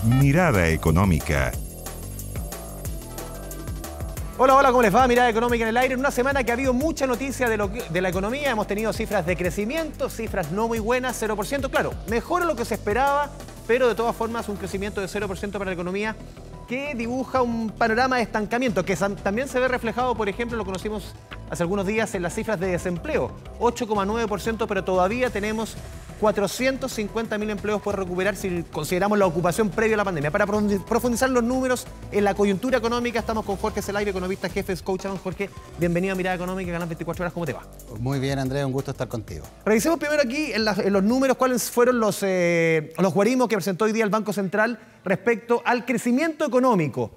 Mirada Económica. Hola, hola, ¿cómo les va? Mirada Económica en el aire. En una semana que ha habido mucha noticia de la economía. Hemos tenido cifras de crecimiento, cifras no muy buenas, 0%. Claro, mejor de lo que se esperaba, pero de todas formas un crecimiento de 0% para la economía que dibuja un panorama de estancamiento, que también se ve reflejado, por ejemplo, lo conocimos hace algunos días en las cifras de desempleo, 8,9%, pero todavía tenemos 450.000 empleos por recuperar si consideramos la ocupación previa a la pandemia. Para profundizar los números en la coyuntura económica, estamos con Jorge Zelaya, economista jefe de Scotiabank. Jorge, bienvenido a Mirada Económica, Canal 24 Horas. ¿Cómo te va? Muy bien, Andrés, un gusto estar contigo. Revisemos primero aquí en los números cuáles fueron los guarismos que presentó hoy día el Banco Central respecto al crecimiento económico.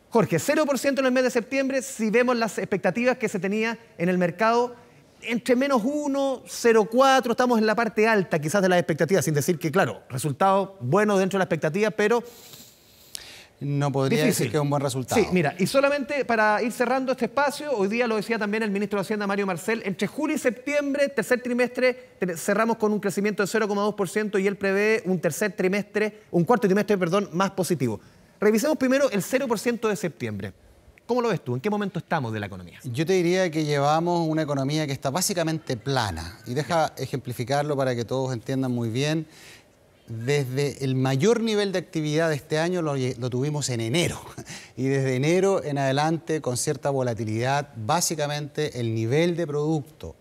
Jorge, 0% en el mes de septiembre, si vemos las expectativas que se tenía en el mercado, entre menos 1, 0,4, estamos en la parte alta quizás de las expectativas, sin decir que, claro, resultado bueno dentro de la expectativa, pero no podría difícil decir que es un buen resultado. Sí, mira, y solamente para ir cerrando este espacio, hoy día lo decía también el ministro de Hacienda, Mario Marcel, entre julio y septiembre, tercer trimestre, cerramos con un crecimiento de 0,2% y él prevé un cuarto trimestre, más positivo. Revisemos primero el 0% de septiembre. ¿Cómo lo ves tú? ¿En qué momento estamos de la economía? Yo te diría que llevamos una economía que está básicamente plana. Y deja ejemplificarlo para que todos entiendan muy bien. Desde el mayor nivel de actividad de este año lo tuvimos en enero. Y desde enero en adelante, con cierta volatilidad, básicamente el nivel de Producto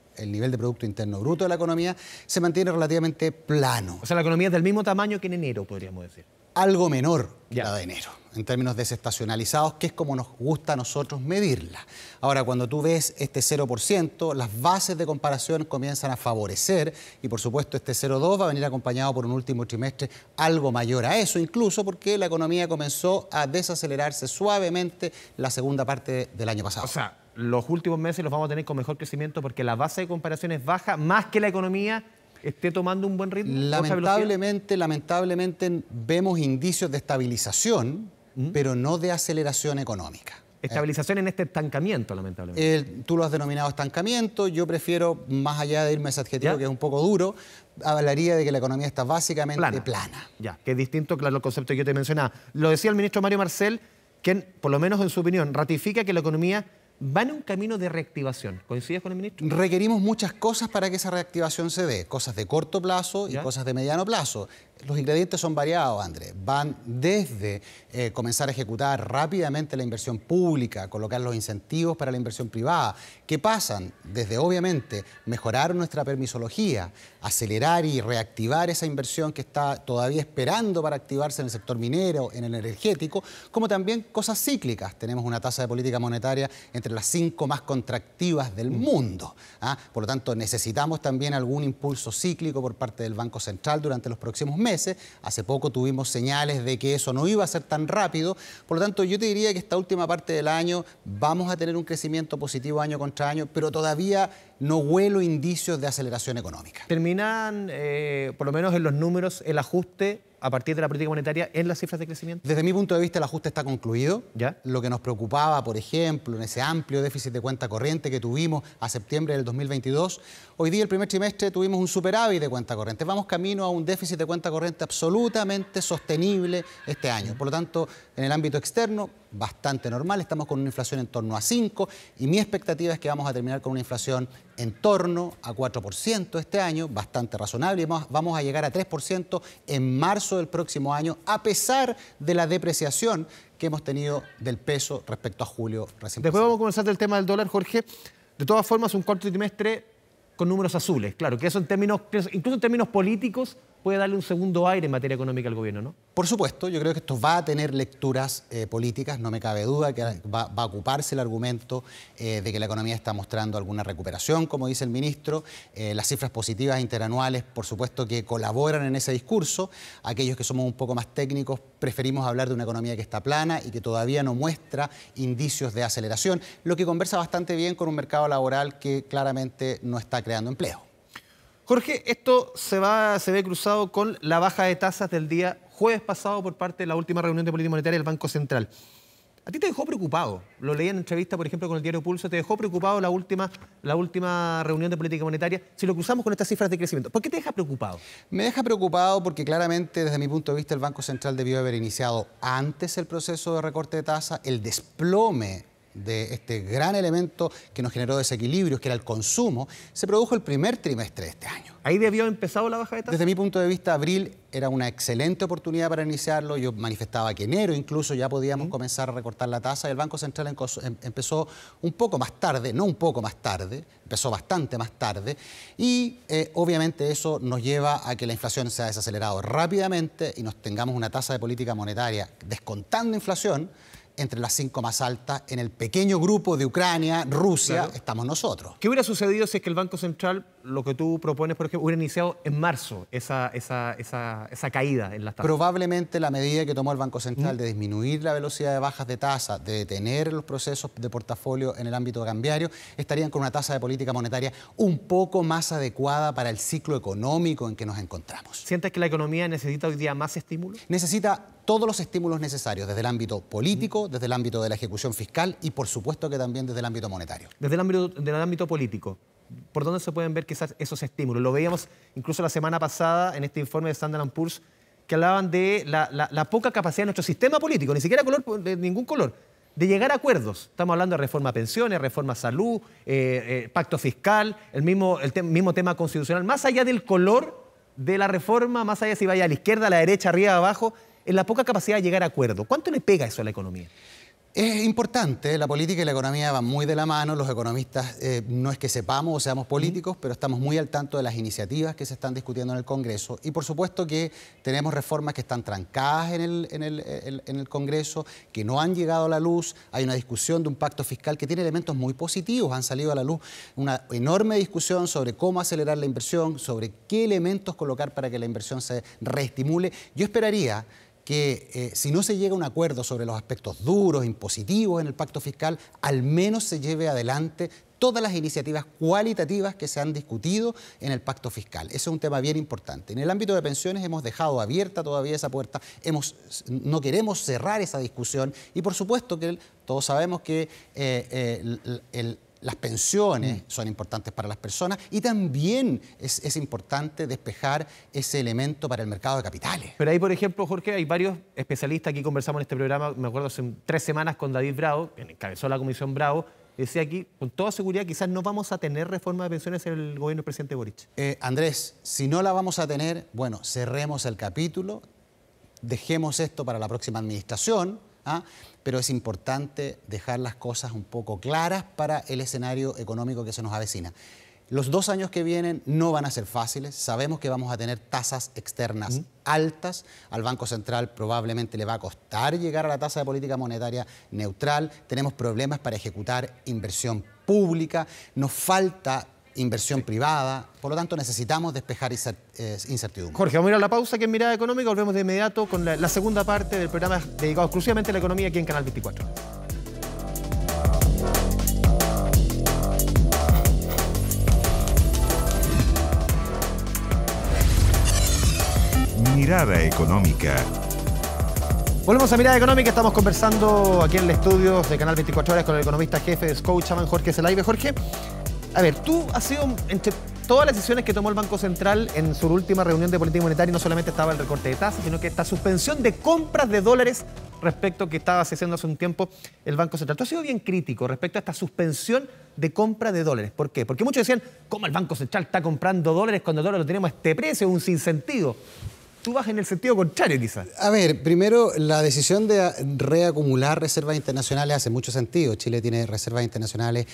Interno Bruto de la economía se mantiene relativamente plano. O sea, la economía es del mismo tamaño que en enero, podríamos decir. Algo menor la de enero, en términos desestacionalizados, que es como nos gusta a nosotros medirla. Ahora, cuando tú ves este 0%, las bases de comparación comienzan a favorecer y, por supuesto, este 0,2 va a venir acompañado por un último trimestre algo mayor a eso, incluso porque la economía comenzó a desacelerarse suavemente la segunda parte del año pasado. O sea, los últimos meses los vamos a tener con mejor crecimiento porque la base de comparación es baja, más que la economía esté tomando un buen ritmo. Lamentablemente vemos indicios de estabilización, pero no de aceleración económica. Estabilización en este estancamiento, lamentablemente. Tú lo has denominado estancamiento, yo prefiero, más allá de irme a ese adjetivo que es un poco duro, hablaría de que la economía está básicamente plana. Ya, que es distinto, claro, el concepto que yo te mencionaba. Lo decía el ministro Mario Marcel, quien, por lo menos en su opinión, ratifica que la economía va en un camino de reactivación. ¿Coincides con el ministro? Requerimos muchas cosas para que esa reactivación se dé. Cosas de corto plazo y cosas de mediano plazo. Los ingredientes son variados, Andrés. Van desde comenzar a ejecutar rápidamente la inversión pública, colocar los incentivos para la inversión privada, que pasan desde, obviamente, mejorar nuestra permisología, acelerar y reactivar esa inversión que está todavía esperando para activarse en el sector minero, en el energético, como también cosas cíclicas. Tenemos una tasa de política monetaria entre las 5 más contractivas del mundo. Por lo tanto, necesitamos también algún impulso cíclico por parte del Banco Central durante los próximos meses. Hace poco tuvimos señales de que eso no iba a ser tan rápido. Por lo tanto, yo te diría que esta última parte del año vamos a tener un crecimiento positivo año contra año, pero todavía no huelo indicios de aceleración económica. ¿Terminan, por lo menos en los números, el ajuste a partir de la política monetaria en las cifras de crecimiento? Desde mi punto de vista, el ajuste está concluido. ¿Ya? Lo que nos preocupaba, por ejemplo, en ese amplio déficit de cuenta corriente que tuvimos a septiembre del 2022, hoy día, el primer trimestre, tuvimos un superávit de cuenta corriente. Vamos camino a un déficit de cuenta corriente absolutamente sostenible este año. Por lo tanto, en el ámbito externo, bastante normal. Estamos con una inflación en torno a 5 y mi expectativa es que vamos a terminar con una inflación en torno a 4% este año, bastante razonable, y vamos a llegar a 3% en marzo del próximo año, a pesar de la depreciación que hemos tenido del peso respecto a julio recién pasado. Después vamos a comenzar del tema del dólar, Jorge. De todas formas, un cuarto trimestre con números azules. Claro, que eso incluso en términos políticos puede darle un segundo aire en materia económica al gobierno, ¿no? Por supuesto, yo creo que esto va a tener lecturas políticas, no me cabe duda que va a ocuparse el argumento de que la economía está mostrando alguna recuperación, como dice el ministro. Las cifras positivas interanuales, por supuesto, que colaboran en ese discurso. Aquellos que somos un poco más técnicos preferimos hablar de una economía que está plana y que todavía no muestra indicios de aceleración, lo que conversa bastante bien con un mercado laboral que claramente no está creando empleo. Jorge, esto se ve cruzado con la baja de tasas del día jueves pasado por parte de la última reunión de política monetaria del Banco Central. ¿A ti te dejó preocupado? Lo leí en entrevista, por ejemplo, con el diario Pulso. ¿Te dejó preocupado la última reunión de política monetaria? Si lo cruzamos con estas cifras de crecimiento, ¿por qué te deja preocupado? Me deja preocupado porque claramente, desde mi punto de vista, el Banco Central debió haber iniciado antes el proceso de recorte de tasa, el desplome de este gran elemento que nos generó desequilibrios, que era el consumo, se produjo el primer trimestre de este año. ¿Ahí debió haber empezado la baja de tasa? Desde mi punto de vista, abril era una excelente oportunidad para iniciarlo. Yo manifestaba que enero incluso ya podíamos comenzar a recortar la tasa y el Banco Central empezó un poco más tarde, no un poco más tarde, empezó bastante más tarde y obviamente eso nos lleva a que la inflación se ha desacelerado rápidamente y nos tengamos una tasa de política monetaria descontando inflación entre las 5 más altas. En el pequeño grupo de Ucrania, Rusia, claro, estamos nosotros. ¿Qué hubiera sucedido si es que el Banco Central, lo que tú propones, por ejemplo, hubiera iniciado en marzo esa caída en las tasas? Probablemente la medida que tomó el Banco Central de disminuir la velocidad de bajas de tasa, de detener los procesos de portafolio en el ámbito cambiario, estarían con una tasa de política monetaria un poco más adecuada para el ciclo económico en que nos encontramos. ¿Sientes que la economía necesita hoy día más estímulos? Necesita todos los estímulos necesarios, desde el ámbito político, desde el ámbito de la ejecución fiscal y, por supuesto, que también desde el ámbito monetario. Desde el ámbito político, ¿por dónde se pueden ver quizás esos estímulos? Lo veíamos incluso la semana pasada en este informe de Standard & Poor's, que hablaban de la poca capacidad de nuestro sistema político, ni siquiera de ningún color, de llegar a acuerdos. Estamos hablando de reforma a pensiones, reforma a salud, pacto fiscal, el mismo tema constitucional. Más allá del color de la reforma, más allá si vaya a la izquierda, a la derecha, arriba, abajo, en la poca capacidad de llegar a acuerdo. ¿Cuánto le pega eso a la economía? Es importante, la política y la economía van muy de la mano, los economistas no es que sepamos o seamos políticos, pero estamos muy al tanto de las iniciativas que se están discutiendo en el Congreso y por supuesto que tenemos reformas que están trancadas en el Congreso, que no han llegado a la luz, hay una discusión de un pacto fiscal que tiene elementos muy positivos, han salido a la luz una enorme discusión sobre cómo acelerar la inversión, sobre qué elementos colocar para que la inversión se reestimule. Yo esperaría que si no se llega a un acuerdo sobre los aspectos duros, impositivos en el pacto fiscal, al menos se lleve adelante todas las iniciativas cualitativas que se han discutido en el pacto fiscal. Ese es un tema bien importante. En el ámbito de pensiones hemos dejado abierta todavía esa puerta, no queremos cerrar esa discusión y por supuesto que todos sabemos que las pensiones son importantes para las personas y también es importante despejar ese elemento para el mercado de capitales. Pero ahí, por ejemplo, Jorge, hay varios especialistas, aquí conversamos en este programa, me acuerdo hace 3 semanas con David Bravo, que encabezó la Comisión Bravo, decía aquí, con toda seguridad, quizás no vamos a tener reforma de pensiones en el gobierno del presidente Boric. Andrés, si no la vamos a tener, bueno, cerremos el capítulo, dejemos esto para la próxima administración, pero es importante dejar las cosas un poco claras para el escenario económico que se nos avecina. Los 2 años que vienen no van a ser fáciles, sabemos que vamos a tener tasas externas altas, al Banco Central probablemente le va a costar llegar a la tasa de política monetaria neutral, tenemos problemas para ejecutar inversión pública, nos falta inversión privada, por lo tanto necesitamos despejar incertidumbre. Jorge, vamos a ir a la pausa aquí en Mirada Económica, volvemos de inmediato con la segunda parte del programa dedicado exclusivamente a la economía aquí en Canal 24. Mirada Económica. Volvemos a Mirada Económica, estamos conversando aquí en el estudio de Canal 24 Horas con el economista jefe de Scotiabank, Jorge Zelaibe. Jorge, a ver, tú has sido, entre todas las decisiones que tomó el Banco Central en su última reunión de política monetaria, no solamente estaba el recorte de tasas, sino que esta suspensión de compras de dólares respecto a que estaba haciendo hace un tiempo el Banco Central. Tú has sido bien crítico respecto a esta suspensión de compra de dólares. ¿Por qué? Porque muchos decían, ¿cómo el Banco Central está comprando dólares cuando el dólar lo tenemos a este precio? Es un sinsentido. Tú vas en el sentido contrario, quizás. A ver, primero, la decisión de reacumular reservas internacionales hace mucho sentido. Chile tiene reservas internacionales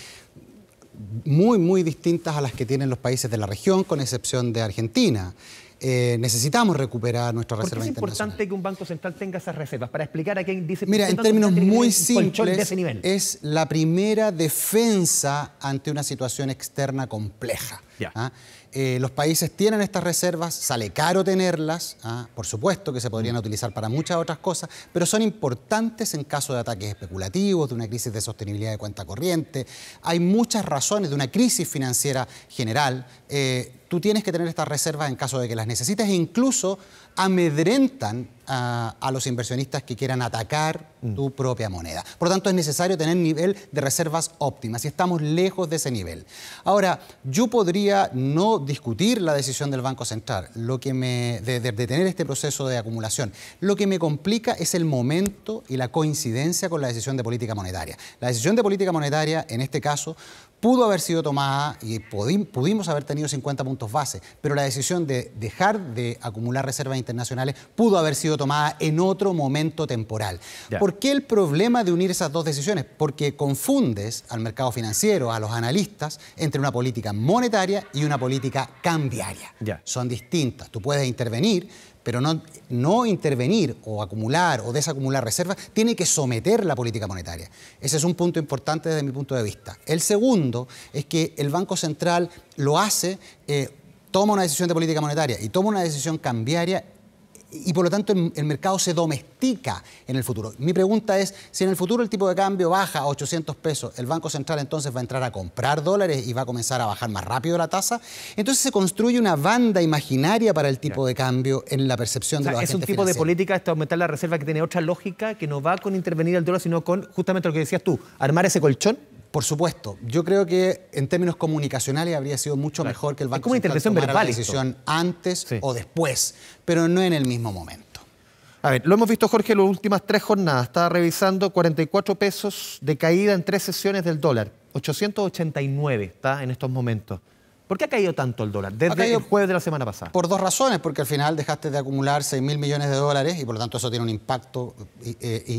muy distintas a las que tienen los países de la región, con excepción de Argentina. Necesitamos recuperar nuestras reservas internacionales. ¿Por qué es importante que un Banco Central tenga esas reservas? Para explicar a quién dice... Mira, en términos muy simples, es la primera defensa ante una situación externa compleja. Los países tienen estas reservas, sale caro tenerlas, por supuesto que se podrían utilizar para muchas otras cosas, pero son importantes en caso de ataques especulativos, de una crisis de sostenibilidad de cuenta corriente. Hay muchas razones de una crisis financiera general. Tú tienes que tener estas reservas en caso de que las necesites e incluso amedrentan a los inversionistas que quieran atacar tu propia moneda. Por lo tanto, es necesario tener nivel de reservas óptimas y estamos lejos de ese nivel. Ahora, yo podría no discutir la decisión del Banco Central, de tener este proceso de acumulación. Lo que me complica es el momento y la coincidencia con la decisión de política monetaria. La decisión de política monetaria, en este caso, pudo haber sido tomada y pudimos haber tenido 50 puntos base, pero la decisión de dejar de acumular reservas internacionales pudo haber sido tomada en otro momento temporal. Ya. ¿Por qué el problema de unir esas dos decisiones? Porque confundes al mercado financiero, a los analistas, entre una política monetaria y una política cambiaria. Ya. Son distintas. Tú puedes intervenir, pero no intervenir o acumular o desacumular reservas tiene que someter la política monetaria. Ese es un punto importante desde mi punto de vista. El segundo es que el Banco Central lo hace, toma una decisión de política monetaria y toma una decisión cambiaria y por lo tanto el mercado se domestica en el futuro. Mi pregunta es, si en el futuro el tipo de cambio baja a 800 pesos, ¿el Banco Central entonces va a entrar a comprar dólares y va a comenzar a bajar más rápido la tasa? Entonces se construye una banda imaginaria para el tipo de cambio en la percepción de los agentes financieros. Es un tipo de política, esto aumentar la reserva, que tiene otra lógica, que no va con intervenir el dólar, sino con justamente lo que decías tú, armar ese colchón. Por supuesto. Yo creo que en términos comunicacionales habría sido mucho mejor que el Banco Central tomara la decisión antes o después, pero no en el mismo momento. A ver, lo hemos visto, Jorge, en las últimas 3 jornadas. Estaba revisando 44 pesos de caída en 3 sesiones del dólar. 889 está en estos momentos. ¿Por qué ha caído tanto el dólar desde el jueves de la semana pasada? Por 2 razones, porque al final dejaste de acumular 6.000 millones de dólares y por lo tanto eso tiene un impacto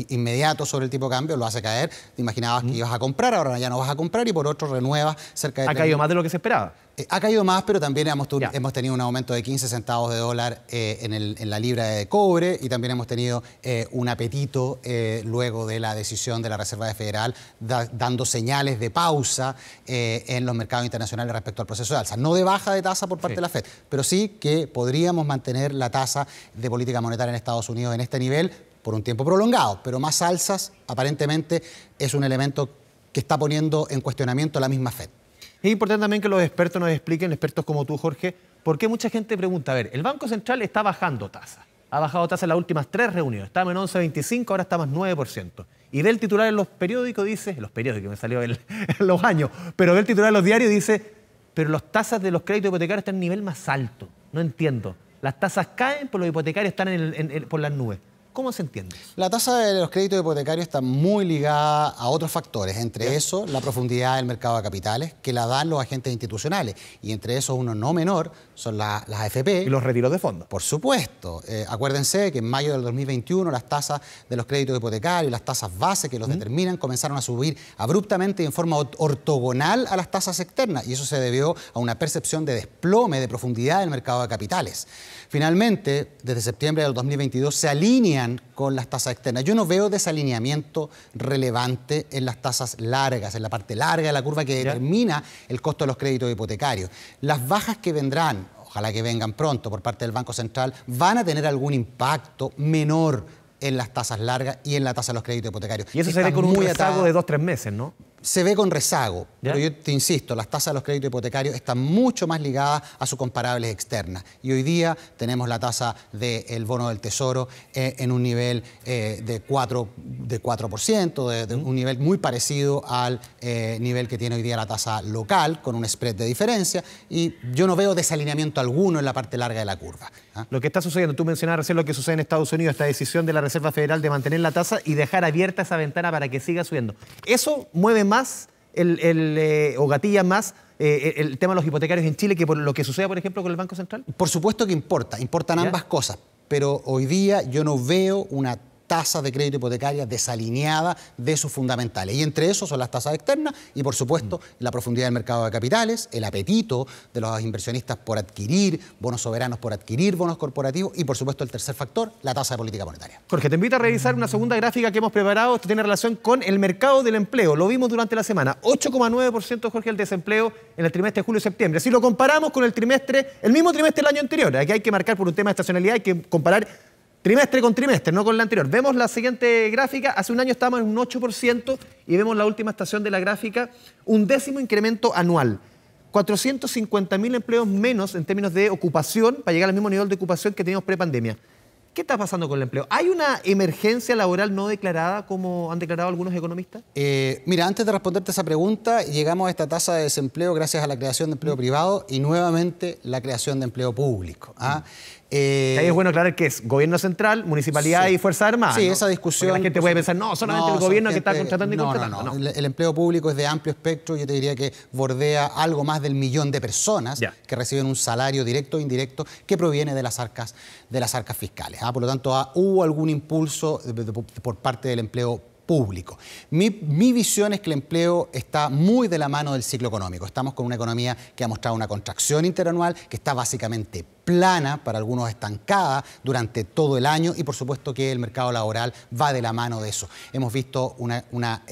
inmediato sobre el tipo de cambio, lo hace caer. Te imaginabas que ibas a comprar, ahora ya no vas a comprar y por otro renuevas cerca de... ¿Ha caído más de lo que se esperaba? Ha caído más, pero también hemos tenido un aumento de 15 centavos de dólar en la libra de cobre y también hemos tenido un apetito luego de la decisión de la Reserva Federal dando señales de pausa en los mercados internacionales respecto al proceso de alza. No de baja de tasa por parte de la FED, pero sí que podríamos mantener la tasa de política monetaria en Estados Unidos en este nivel por un tiempo prolongado, pero más alzas aparentemente es un elemento que está poniendo en cuestionamiento la misma FED. Es importante también que los expertos nos expliquen, expertos como tú, Jorge, por qué mucha gente pregunta, a ver, el Banco Central está bajando tasa. Ha bajado tasa en las últimas 3 reuniones. Estaba en 11,25, ahora está más 9%. Y ve el titular en los periódicos, dice, en los periódicos, me salió en los años, pero ve el titular en los diarios y dice, pero las tasas de los créditos hipotecarios están en nivel más alto. No entiendo. Las tasas caen, pero los hipotecarios están por las nubes. ¿Cómo se entiende? La tasa de los créditos hipotecarios está muy ligada a otros factores, entre eso la profundidad del mercado de capitales que la dan los agentes institucionales y entre esos uno no menor son las AFP. Y los retiros de fondos. Por supuesto. Acuérdense que en mayo del 2021 las tasas de los créditos hipotecarios, las tasas base que los determinan comenzaron a subir abruptamente y en forma ortogonal a las tasas externas y eso se debió a una percepción de desplome, de profundidad del mercado de capitales. Finalmente, desde septiembre del 2022 se alinean con las tasas externas. Yo no veo desalineamiento relevante en las tasas largas, en la parte larga de la curva que determina el costo de los créditos hipotecarios. Las bajas que vendrán, ojalá que vengan pronto por parte del Banco Central, van a tener algún impacto menor en las tasas largas y en la tasa de los créditos hipotecarios. Y eso se ve con un rezago de 2-3 meses, ¿no? Se ve con rezago, pero yo te insisto, las tasas de los créditos hipotecarios están mucho más ligadas a sus comparables externas. Y hoy día tenemos la tasa del bono del Tesoro en un nivel de 4%, de un nivel muy parecido al nivel que tiene hoy día la tasa local, con un spread de diferencia. Y yo no veo desalineamiento alguno en la parte larga de la curva. Lo que está sucediendo, tú mencionabas recién lo que sucede en Estados Unidos, esta decisión de la Reserva Federal de mantener la tasa y dejar abierta esa ventana para que siga subiendo. Eso mueve más o gatilla más el tema de los hipotecarios en Chile que por lo que suceda, por ejemplo, con el Banco Central? Por supuesto que importan ambas cosas, pero hoy día yo no veo una tasa de crédito hipotecaria desalineada de sus fundamentales. Y entre esos son las tasas externas y, por supuesto, la profundidad del mercado de capitales, el apetito de los inversionistas por adquirir bonos soberanos, por adquirir bonos corporativos y, por supuesto, el tercer factor, la tasa de política monetaria. Jorge, te invito a revisar una segunda gráfica que hemos preparado. Esto tiene relación con el mercado del empleo. Lo vimos durante la semana. 8,9%, Jorge, el desempleo en el trimestre de julio y septiembre. Si lo comparamos con el mismo trimestre del año anterior, aquí hay que marcar por un tema de estacionalidad, hay que comparar trimestre con trimestre, no con la anterior. Vemos la siguiente gráfica. Hace un año estábamos en un 8% y vemos la última estación de la gráfica, un 10º incremento anual. 450.000 empleos menos en términos de ocupación para llegar al mismo nivel de ocupación que teníamos prepandemia. ¿Qué está pasando con el empleo? ¿Hay una emergencia laboral no declarada, como han declarado algunos economistas? Mira, antes de responderte esa pregunta, llegamos a esta tasa de desempleo gracias a la creación de empleo privado y nuevamente la creación de empleo público. Ahí es bueno aclarar que es gobierno central, municipalidad y Fuerzas Armadas. Sí, ¿no? esa discusión... Porque la gente puede pensar, no, solamente el gobierno que está contratando y contratando. No. El empleo público es de amplio espectro, yo te diría que bordea algo más del 1.000.000 de personas que reciben un salario directo o indirecto que proviene de las arcas fiscales. Por lo tanto, hubo algún impulso por parte del empleo público. Mi visión es que el empleo está muy de la mano del ciclo económico. Estamos con una economía que ha mostrado una contracción interanual, que está básicamente plana, para algunos estancada durante todo el año, y por supuesto que el mercado laboral va de la mano de eso. Hemos visto una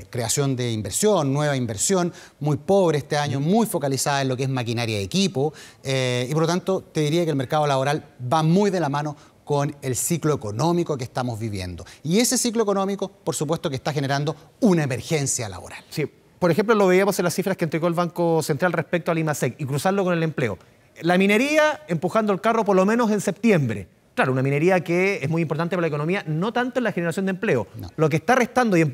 creación de inversión, nueva inversión, muy pobre este año, muy focalizada en lo que es maquinaria de equipo, y por lo tanto te diría que el mercado laboral va muy de la mano con el ciclo económico que estamos viviendo. Y ese ciclo económico, por supuesto, que está generando una emergencia laboral. Sí, por ejemplo, lo veíamos en las cifras que entregó el Banco Central respecto al IMASEC y cruzarlo con el empleo. La minería empujando el carro por lo menos en septiembre. Claro, una minería que es muy importante para la economía, no tanto en la generación de empleo. No. Lo que está restando y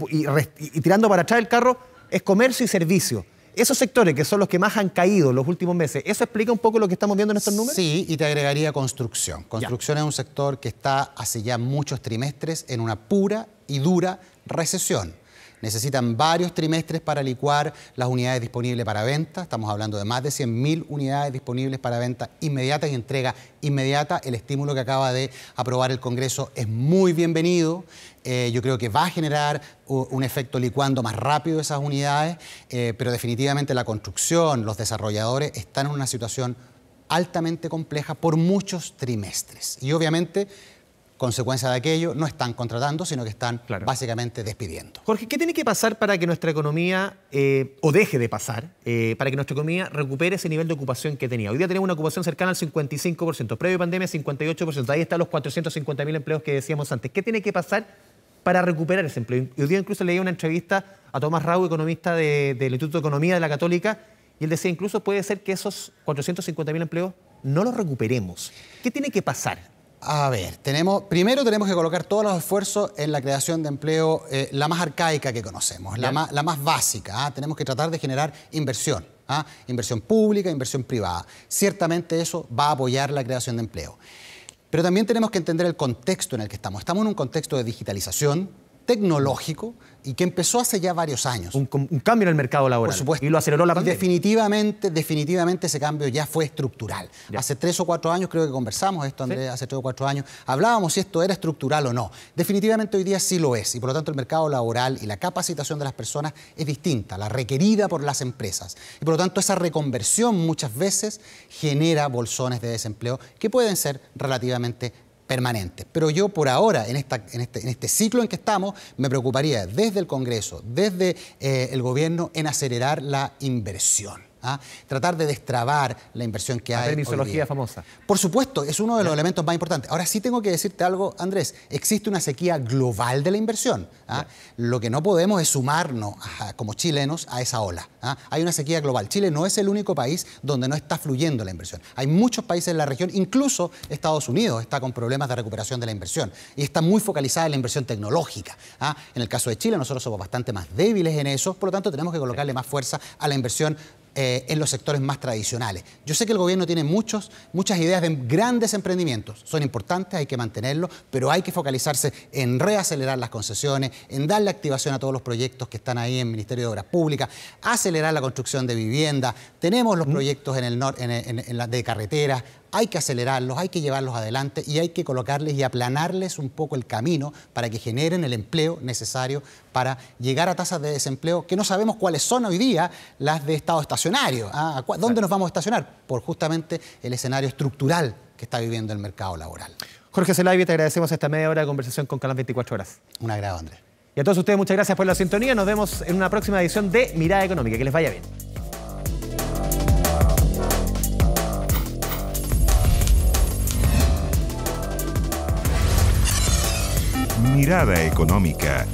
tirando para atrás el carro es comercio y servicio. Esos sectores que son los que más han caído en los últimos meses, ¿eso explica un poco lo que estamos viendo en estos números? Sí, y te agregaría construcción. Construcción es un sector que está hace ya muchos trimestres en una pura y dura recesión. Necesitan varios trimestres para licuar las unidades disponibles para venta. Estamos hablando de más de 100.000 unidades disponibles para venta inmediata y entrega inmediata. El estímulo que acaba de aprobar el Congreso es muy bienvenido. Yo creo que va a generar un efecto licuando más rápido esas unidades, pero definitivamente la construcción, los desarrolladores están en una situación altamente compleja por muchos trimestres. Y obviamente, consecuencia de aquello, no están contratando, sino que están básicamente despidiendo. Jorge, ¿qué tiene que pasar para que nuestra economía, o deje de pasar, para que nuestra economía recupere ese nivel de ocupación que tenía? Hoy día tenemos una ocupación cercana al 55%, previo pandemia 58%, ahí están los 450.000 empleos que decíamos antes. ¿Qué tiene que pasar para recuperar ese empleo? Hoy día incluso leía una entrevista a Tomás Rau, economista del Instituto de Economía de la Católica, y él decía incluso puede ser que esos 450.000 empleos no los recuperemos. ¿Qué tiene que pasar? A ver, primero tenemos que colocar todos los esfuerzos en la creación de empleo, la más arcaica que conocemos, la más básica. Tenemos que tratar de generar inversión, inversión pública, inversión privada. Ciertamente eso va a apoyar la creación de empleo. Pero también tenemos que entender el contexto en el que estamos. Estamos en un contexto de digitalización tecnológico y que empezó hace ya varios años. Un cambio en el mercado laboral. Por supuesto. Y lo aceleró la pandemia. Definitivamente ese cambio ya fue estructural. Hace 3 o 4 años, creo que conversamos esto, Andrés, hace 3 o 4 años, hablábamos si esto era estructural o no. Definitivamente hoy día sí lo es, y por lo tanto el mercado laboral y la capacitación de las personas es distinta, la requerida por las empresas. Y por lo tanto esa reconversión muchas veces genera bolsones de desempleo que pueden ser relativamente permanentes. Pero yo por ahora, en este ciclo en que estamos, me preocuparía desde el Congreso, desde el gobierno, en acelerar la inversión. Tratar de destrabar la inversión que hay. La permisología famosa. Por supuesto, es uno de los elementos más importantes. Ahora sí tengo que decirte algo, Andrés. Existe una sequía global de la inversión. Lo que no podemos es sumarnos como chilenos a esa ola. Hay una sequía global. Chile no es el único país donde no está fluyendo la inversión. Hay muchos países en la región, incluso Estados Unidos está con problemas de recuperación de la inversión y está muy focalizada en la inversión tecnológica. En el caso de Chile, nosotros somos bastante más débiles en eso, por lo tanto tenemos que colocarle más fuerza a la inversión en los sectores más tradicionales. Yo sé que el gobierno tiene muchas ideas de grandes emprendimientos. Son importantes, hay que mantenerlos, pero hay que focalizarse en reacelerar las concesiones, en darle activación a todos los proyectos que están ahí en el Ministerio de Obras Públicas, acelerar la construcción de vivienda. Tenemos los proyectos de carreteras. Hay que acelerarlos, hay que llevarlos adelante y hay que colocarles y aplanarles un poco el camino para que generen el empleo necesario para llegar a tasas de desempleo que no sabemos cuáles son hoy día las de estado estacionario. ¿Dónde nos vamos a estacionar? Por justamente el escenario estructural que está viviendo el mercado laboral. Jorge Zelaibe, te agradecemos esta media hora de conversación con Canal 24 Horas. Un agrado, Andrés. Y a todos ustedes, muchas gracias por la sintonía. Nos vemos en una próxima edición de Mirada Económica. Que les vaya bien. Mirada Económica.